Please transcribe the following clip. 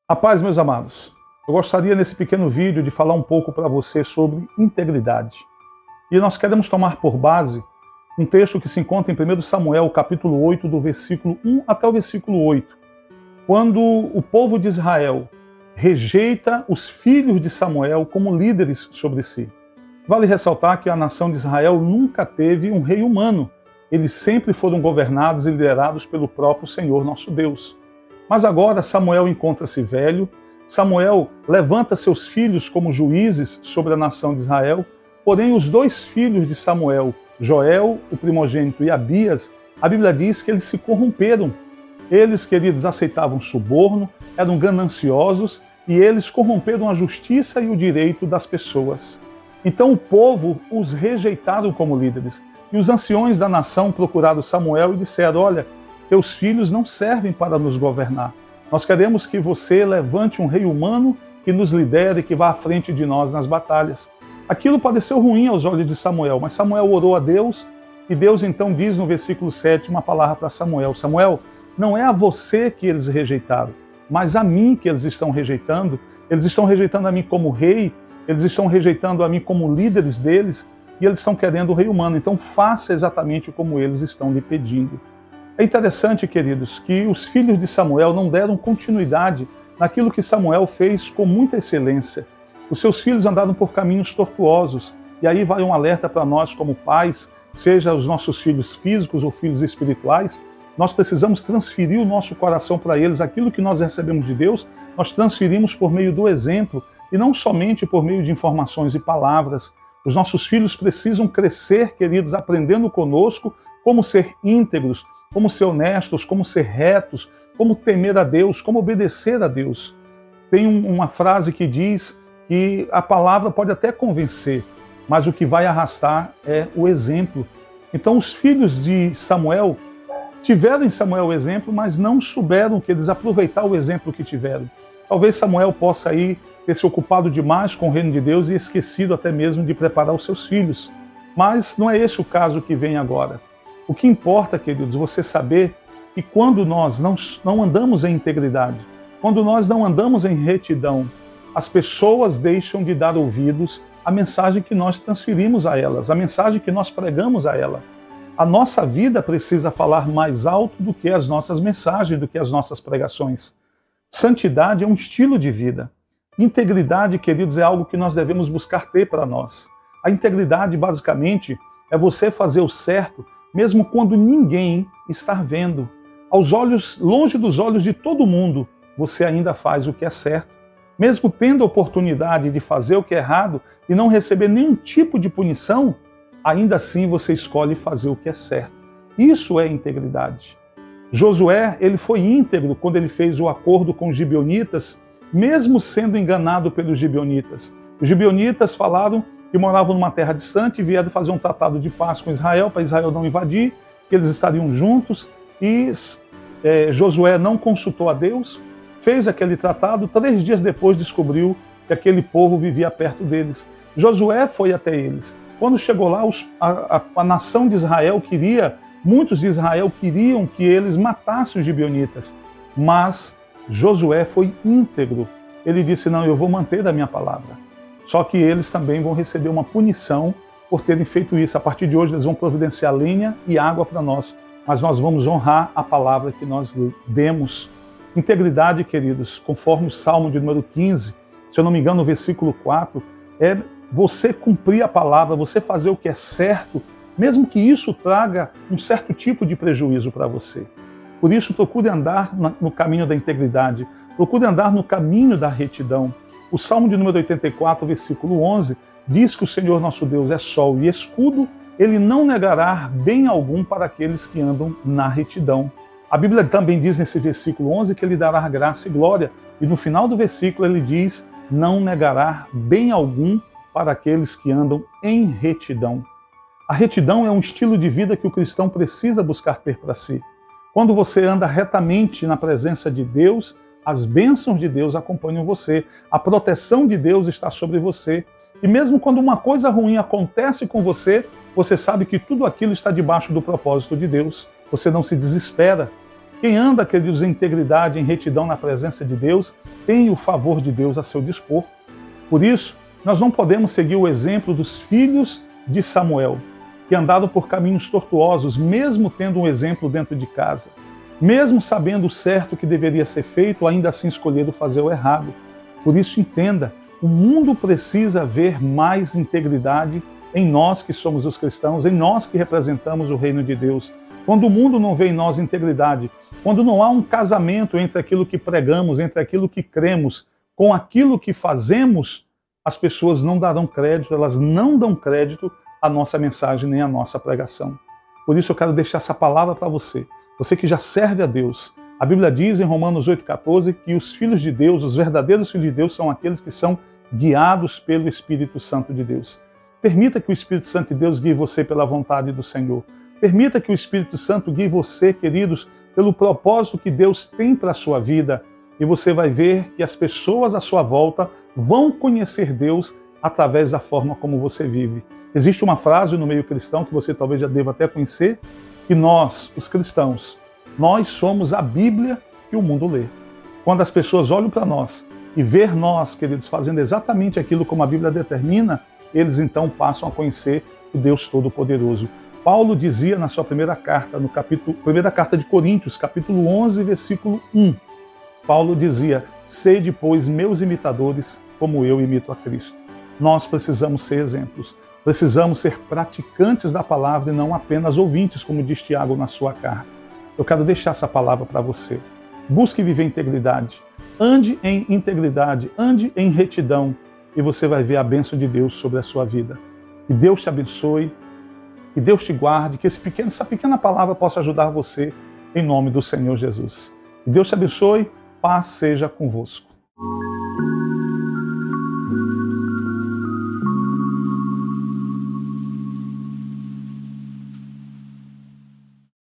A paz, meus amados. Eu gostaria nesse pequeno vídeo de falar um pouco para você sobre integridade. E nós queremos tomar por base um texto que se encontra em 1 Samuel, capítulo 8, do versículo 1 até o versículo 8, quando o povo de Israel rejeita os filhos de Samuel como líderes sobre si. Vale ressaltar que a nação de Israel nunca teve um rei humano. Eles sempre foram governados e liderados pelo próprio Senhor nosso Deus. Mas agora Samuel encontra-se velho, Samuel levanta seus filhos como juízes sobre a nação de Israel, porém os dois filhos de Samuel, Joel, o primogênito, e Abias, a Bíblia diz que eles se corromperam. Eles, queridos, aceitavam suborno, eram gananciosos e eles corromperam a justiça e o direito das pessoas. Então o povo os rejeitaram como líderes. E os anciões da nação procuraram Samuel e disseram: olha, teus filhos não servem para nos governar. Nós queremos que você levante um rei humano que nos lidere, que vá à frente de nós nas batalhas. Aquilo pareceu ruim aos olhos de Samuel, mas Samuel orou a Deus e Deus então diz no versículo 7 uma palavra para Samuel: Samuel, não é a você que eles rejeitaram, mas a mim que eles estão rejeitando. Eles estão rejeitando a mim como rei, eles estão rejeitando a mim como líderes deles e eles estão querendo o rei humano. Então faça exatamente como eles estão lhe pedindo. É interessante, queridos, que os filhos de Samuel não deram continuidade naquilo que Samuel fez com muita excelência. Os seus filhos andaram por caminhos tortuosos. E aí vai um alerta para nós como pais, seja os nossos filhos físicos ou filhos espirituais. Nós precisamos transferir o nosso coração para eles. Aquilo que nós recebemos de Deus, nós transferimos por meio do exemplo e não somente por meio de informações e palavras. Os nossos filhos precisam crescer, queridos, aprendendo conosco como ser íntegros, como ser honestos, como ser retos, como temer a Deus, como obedecer a Deus. Tem uma frase que diz que a palavra pode até convencer, mas o que vai arrastar é o exemplo. Então os filhos de Samuel tiveram em Samuel o exemplo, mas não souberam que eles aproveitar o exemplo que tiveram. Talvez Samuel possa aí ter se ocupado demais com o reino de Deus e esquecido até mesmo de preparar os seus filhos. Mas não é esse o caso que vem agora. O que importa, queridos, você saber que quando nós não andamos em integridade, quando nós não andamos em retidão, as pessoas deixam de dar ouvidos à mensagem que nós transferimos a elas, à mensagem que nós pregamos a ela. A nossa vida precisa falar mais alto do que as nossas mensagens, do que as nossas pregações. Santidade é um estilo de vida. Integridade, queridos, é algo que nós devemos buscar ter para nós. A integridade, basicamente, é você fazer o certo, mesmo quando ninguém está vendo. Aos olhos, longe dos olhos de todo mundo, você ainda faz o que é certo. Mesmo tendo a oportunidade de fazer o que é errado e não receber nenhum tipo de punição, ainda assim você escolhe fazer o que é certo. Isso é integridade. Josué, ele foi íntegro quando ele fez o acordo com os gibeonitas, mesmo sendo enganado pelos gibeonitas. Os gibeonitas falaram que moravam numa terra distante e vieram fazer um tratado de paz com Israel, para Israel não invadir, que eles estariam juntos, e Josué não consultou a Deus, fez aquele tratado, 3 dias depois descobriu que aquele povo vivia perto deles. Josué foi até eles. Quando chegou lá, a nação de Israel muitos de Israel queriam que eles matassem os gibeonitas, mas Josué foi íntegro. Ele disse: não, eu vou manter a minha palavra. Só que eles também vão receber uma punição por terem feito isso. A partir de hoje eles vão providenciar lenha e água para nós, mas nós vamos honrar a palavra que nós demos. Integridade, queridos, conforme o Salmo de número 15, se eu não me engano, no versículo 4, é você cumprir a palavra, você fazer o que é certo, mesmo que isso traga um certo tipo de prejuízo para você. Por isso, procure andar no caminho da integridade, procure andar no caminho da retidão. O Salmo de número 84, versículo 11, diz que o Senhor nosso Deus é sol e escudo, ele não negará bem algum para aqueles que andam na retidão. A Bíblia também diz nesse versículo 11 que ele dará graça e glória, e no final do versículo ele diz: não negará bem algum para aqueles que andam em retidão. A retidão é um estilo de vida que o cristão precisa buscar ter para si. Quando você anda retamente na presença de Deus, as bênçãos de Deus acompanham você, a proteção de Deus está sobre você. E mesmo quando uma coisa ruim acontece com você, você sabe que tudo aquilo está debaixo do propósito de Deus. Você não se desespera. Quem anda, queridos, em integridade, em retidão na presença de Deus, tem o favor de Deus a seu dispor. Por isso, nós não podemos seguir o exemplo dos filhos de Samuel, que andaram por caminhos tortuosos, mesmo tendo um exemplo dentro de casa. Mesmo sabendo o certo que deveria ser feito, ainda assim escolheram fazer o errado. Por isso, entenda, o mundo precisa ver mais integridade em nós que somos os cristãos, em nós que representamos o reino de Deus. Quando o mundo não vê em nós integridade, quando não há um casamento entre aquilo que pregamos, entre aquilo que cremos, com aquilo que fazemos, as pessoas não darão crédito, elas não dão crédito à nossa mensagem nem à nossa pregação. Por isso eu quero deixar essa palavra para você. Você que já serve a Deus. A Bíblia diz em Romanos 8,14 que os filhos de Deus, os verdadeiros filhos de Deus, são aqueles que são guiados pelo Espírito Santo de Deus. Permita que o Espírito Santo de Deus guie você pela vontade do Senhor. Permita que o Espírito Santo guie você, queridos, pelo propósito que Deus tem para a sua vida. E você vai ver que as pessoas à sua volta vão conhecer Deus através da forma como você vive. Existe uma frase no meio cristão que você talvez já deva até conhecer, que nós, os cristãos, nós somos a Bíblia que o mundo lê. Quando as pessoas olham para nós e ver nós, queridos, fazendo exatamente aquilo como a Bíblia determina, eles então passam a conhecer o Deus Todo-Poderoso. Paulo dizia na sua primeira carta, primeira carta de Coríntios, capítulo 11, versículo 1, Paulo dizia: sede, pois, meus imitadores, como eu imito a Cristo. Nós precisamos ser exemplos, precisamos ser praticantes da palavra e não apenas ouvintes, como diz Tiago na sua carta. Eu quero deixar essa palavra para você. Busque viver integridade, ande em integridade, ande em retidão, e você vai ver a bênção de Deus sobre a sua vida. Que Deus te abençoe, que Deus te guarde, que essa pequena palavra possa ajudar você, em nome do Senhor Jesus. Que Deus te abençoe, paz seja convosco.